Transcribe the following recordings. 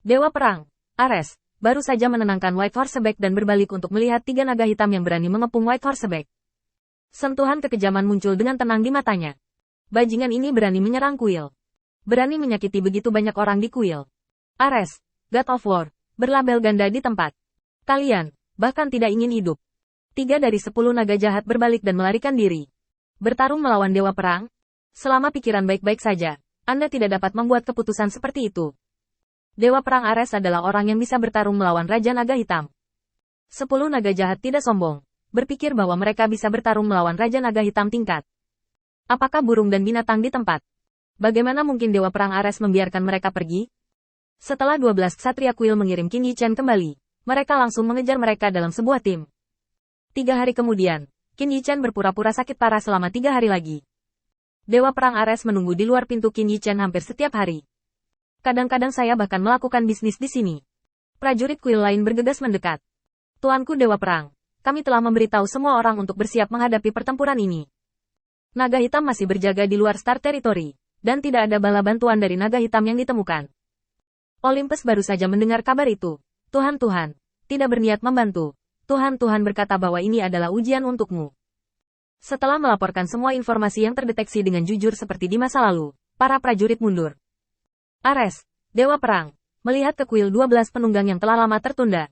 Dewa Perang, Ares, baru saja menenangkan White Horseback dan berbalik untuk melihat 3 naga hitam yang berani mengepung White Horseback. Sentuhan kekejaman muncul dengan tenang di matanya. Bajingan ini berani menyerang kuil. Berani menyakiti begitu banyak orang di kuil. Ares, God of War, berlabel ganda di tempat. Kalian, bahkan tidak ingin hidup. 3 dari 10 naga jahat berbalik dan melarikan diri. Bertarung melawan Dewa Perang? Selama pikiran baik-baik saja, Anda tidak dapat membuat keputusan seperti itu. Dewa Perang Ares adalah orang yang bisa bertarung melawan Raja Naga Hitam. 10 naga jahat tidak sombong, berpikir bahwa mereka bisa bertarung melawan Raja Naga Hitam tingkat. Apakah burung dan binatang di tempat? Bagaimana mungkin Dewa Perang Ares membiarkan mereka pergi? Setelah 12 Ksatria Kuil mengirim Qin Yichen kembali, mereka langsung mengejar mereka dalam sebuah tim. 3 hari kemudian, Qin Yichen berpura-pura sakit parah selama 3 hari lagi. Dewa Perang Ares menunggu di luar pintu Qin Yichen hampir setiap hari. Kadang-kadang saya bahkan melakukan bisnis di sini. Prajurit kuil lain bergegas mendekat. Tuanku Dewa Perang, kami telah memberitahu semua orang untuk bersiap menghadapi pertempuran ini. Naga hitam masih berjaga di luar Star Territory, dan tidak ada bala bantuan dari naga hitam yang ditemukan. Olympus baru saja mendengar kabar itu. Tuhan, tidak berniat membantu. Tuhan berkata bahwa ini adalah ujian untukmu. Setelah melaporkan semua informasi yang terdeteksi dengan jujur seperti di masa lalu, para prajurit mundur. Ares, Dewa Perang, melihat ke kuil 12 penunggang yang telah lama tertunda.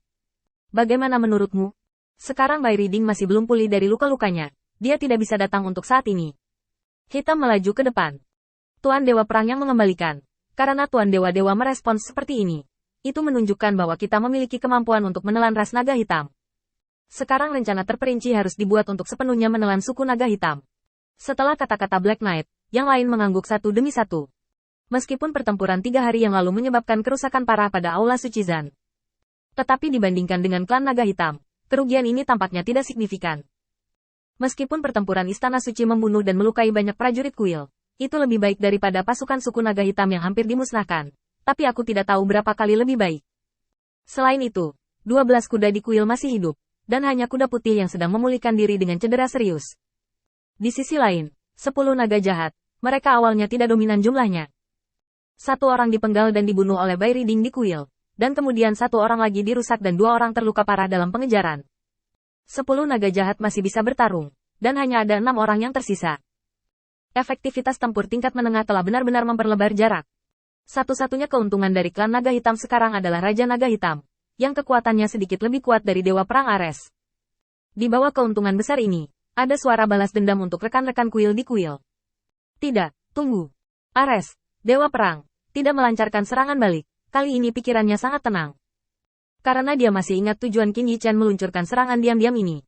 Bagaimana menurutmu? Sekarang Bai Riding masih belum pulih dari luka-lukanya. Dia tidak bisa datang untuk saat ini. Hitam melaju ke depan. Tuan Dewa Perang yang mengembalikan. Karena Tuan Dewa-Dewa merespons seperti ini. Itu menunjukkan bahwa kita memiliki kemampuan untuk menelan ras naga hitam. Sekarang rencana terperinci harus dibuat untuk sepenuhnya menelan suku naga hitam. Setelah kata-kata Black Knight, yang lain mengangguk satu demi satu. Meskipun pertempuran 3 hari yang lalu menyebabkan kerusakan parah pada Aula Suci Zan. Tetapi dibandingkan dengan klan naga hitam, kerugian ini tampaknya tidak signifikan. Meskipun pertempuran Istana Suci membunuh dan melukai banyak prajurit kuil, itu lebih baik daripada pasukan suku naga hitam yang hampir dimusnahkan. Tapi aku tidak tahu berapa kali lebih baik. Selain itu, 12 kuda di kuil masih hidup, dan hanya kuda putih yang sedang memulihkan diri dengan cedera serius. Di sisi lain, 10 naga jahat, mereka awalnya tidak dominan jumlahnya. 1 orang dipenggal dan dibunuh oleh Bai Riding di kuil, dan kemudian 1 orang lagi dirusak dan 2 orang terluka parah dalam pengejaran. 10 naga jahat masih bisa bertarung, dan hanya ada 6 orang yang tersisa. Efektivitas tempur tingkat menengah telah benar-benar memperlebar jarak. Satu-satunya keuntungan dari klan naga hitam sekarang adalah Raja Naga Hitam, yang kekuatannya sedikit lebih kuat dari Dewa Perang Ares. Di bawah keuntungan besar ini, ada suara balas dendam untuk rekan-rekan kuil di kuil. Tidak, tunggu. Ares, Dewa Perang, tidak melancarkan serangan balik, kali ini pikirannya sangat tenang. Karena dia masih ingat tujuan Qin Yichen meluncurkan serangan diam-diam ini.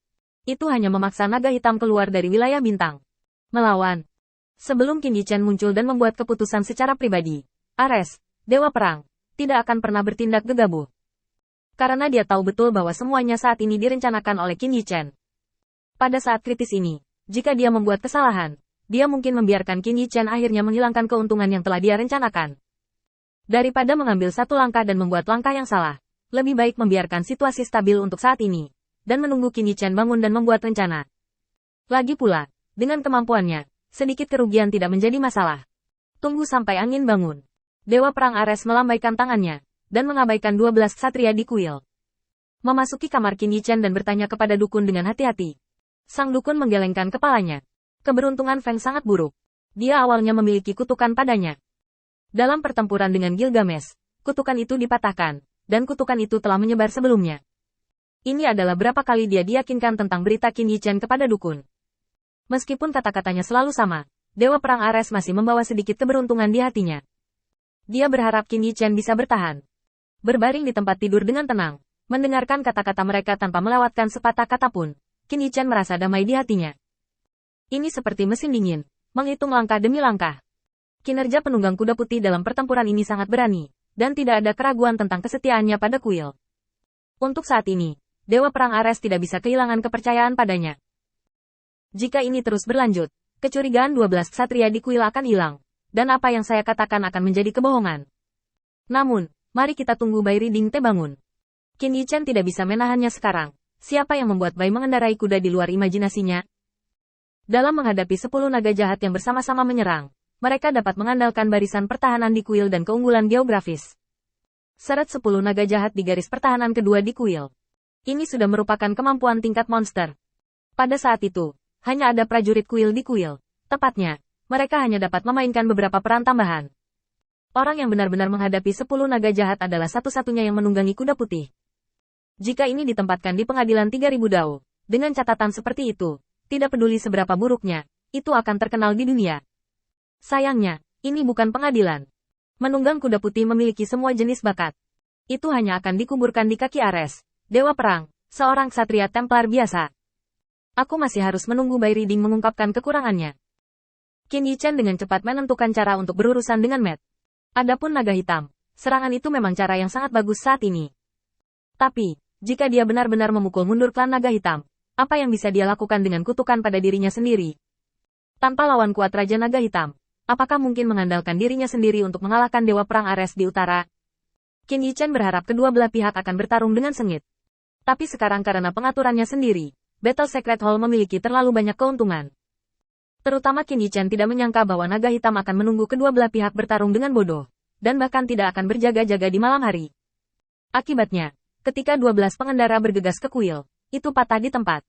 Itu hanya memaksa naga hitam keluar dari wilayah bintang. Melawan. Sebelum Qin Yichen muncul dan membuat keputusan secara pribadi, Ares, Dewa Perang, tidak akan pernah bertindak gegabah. Karena dia tahu betul bahwa semuanya saat ini direncanakan oleh Qin Yichen. Pada saat kritis ini, jika dia membuat kesalahan, dia mungkin membiarkan Qin Yichen akhirnya menghilangkan keuntungan yang telah dia rencanakan. Daripada mengambil satu langkah dan membuat langkah yang salah, lebih baik membiarkan situasi stabil untuk saat ini, dan menunggu Qin Yichen bangun dan membuat rencana. Lagi pula, dengan kemampuannya, sedikit kerugian tidak menjadi masalah. Tunggu sampai angin bangun. Dewa Perang Ares melambaikan tangannya, dan mengabaikan 12 ksatria di kuil. Memasuki kamar Qin Yichen dan bertanya kepada dukun dengan hati-hati. Sang dukun menggelengkan kepalanya. Keberuntungan Feng sangat buruk. Dia awalnya memiliki kutukan padanya. Dalam pertempuran dengan Gilgamesh, kutukan itu dipatahkan, dan kutukan itu telah menyebar sebelumnya. Ini adalah berapa kali dia diyakinkan tentang berita Qin Yichen kepada dukun. Meskipun kata-katanya selalu sama, Dewa Perang Ares masih membawa sedikit keberuntungan di hatinya. Dia berharap Qin Yichen bisa bertahan. Berbaring di tempat tidur dengan tenang, mendengarkan kata-kata mereka tanpa melewatkan sepatah kata pun, Qin Yichen merasa damai di hatinya. Ini seperti mesin dingin, menghitung langkah demi langkah. Kinerja penunggang kuda putih dalam pertempuran ini sangat berani, dan tidak ada keraguan tentang kesetiaannya pada kuil. Untuk saat ini, Dewa Perang Ares tidak bisa kehilangan kepercayaan padanya. Jika ini terus berlanjut, kecurigaan 12 ksatria di kuil akan hilang, dan apa yang saya katakan akan menjadi kebohongan. Namun, mari kita tunggu Bai Riding bangun. Qin Yichen tidak bisa menahannya sekarang. Siapa yang membuat Bai mengendarai kuda di luar imajinasinya? Dalam menghadapi 10 naga jahat yang bersama-sama menyerang, mereka dapat mengandalkan barisan pertahanan di kuil dan keunggulan geografis. Seret 10 naga jahat di garis pertahanan kedua di kuil. Ini sudah merupakan kemampuan tingkat monster. Pada saat itu, hanya ada prajurit kuil di kuil. Tepatnya, mereka hanya dapat memainkan beberapa peran tambahan. Orang yang benar-benar menghadapi 10 naga jahat adalah satu-satunya yang menunggangi kuda putih. Jika ini ditempatkan di pengadilan 3000 dao, dengan catatan seperti itu, tidak peduli seberapa buruknya, itu akan terkenal di dunia. Sayangnya, ini bukan pengadilan. Menunggang kuda putih memiliki semua jenis bakat. Itu hanya akan dikuburkan di kaki Ares, Dewa Perang, seorang ksatria Templar biasa. Aku masih harus menunggu Bai Riding mengungkapkan kekurangannya. Qin Yichen dengan cepat menentukan cara untuk berurusan dengan Matt. Adapun naga hitam, serangan itu memang cara yang sangat bagus saat ini. Tapi, jika dia benar-benar memukul mundur klan naga hitam, apa yang bisa dia lakukan dengan kutukan pada dirinya sendiri? Tanpa lawan kuat Raja Naga Hitam, apakah mungkin mengandalkan dirinya sendiri untuk mengalahkan Dewa Perang Ares di utara? Qin Yichen berharap kedua belah pihak akan bertarung dengan sengit. Tapi sekarang karena pengaturannya sendiri, Battle Secret Hall memiliki terlalu banyak keuntungan. Terutama Qin Yichen tidak menyangka bahwa naga hitam akan menunggu kedua belah pihak bertarung dengan bodoh, dan bahkan tidak akan berjaga-jaga di malam hari. Akibatnya, ketika 12 pengendara bergegas ke kuil, itu patah di tempat.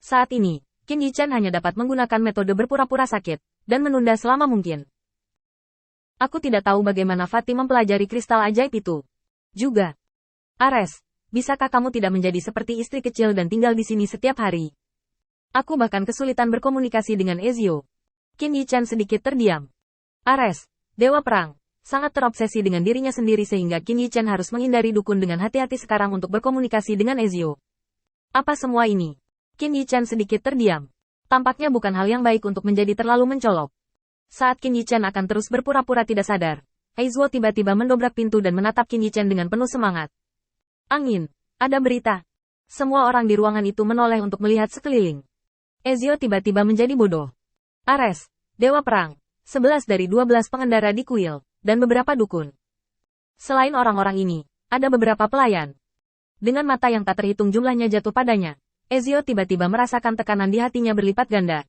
Saat ini, Qin Yichen hanya dapat menggunakan metode berpura-pura sakit, dan menunda selama mungkin. Aku tidak tahu bagaimana Fatih mempelajari kristal ajaib itu. Juga. Ares, bisakah kamu tidak menjadi seperti istri kecil dan tinggal di sini setiap hari? Aku bahkan kesulitan berkomunikasi dengan Ezio. Qin Yichen sedikit terdiam. Ares, Dewa Perang, sangat terobsesi dengan dirinya sendiri sehingga Qin Yichen harus menghindari dukun dengan hati-hati sekarang untuk berkomunikasi dengan Ezio. Apa semua ini? Qin Yichen sedikit terdiam. Tampaknya bukan hal yang baik untuk menjadi terlalu mencolok. Saat Qin Yichen akan terus berpura-pura tidak sadar, Ezio tiba-tiba mendobrak pintu dan menatap Qin Yichen dengan penuh semangat. Angin, ada berita. Semua orang di ruangan itu menoleh untuk melihat sekeliling. Ezio tiba-tiba menjadi bodoh. Ares, Dewa Perang, 11 dari 12 pengendara di kuil, dan beberapa dukun. Selain orang-orang ini, ada beberapa pelayan. Dengan mata yang tak terhitung jumlahnya jatuh padanya, Ezio tiba-tiba merasakan tekanan di hatinya berlipat ganda,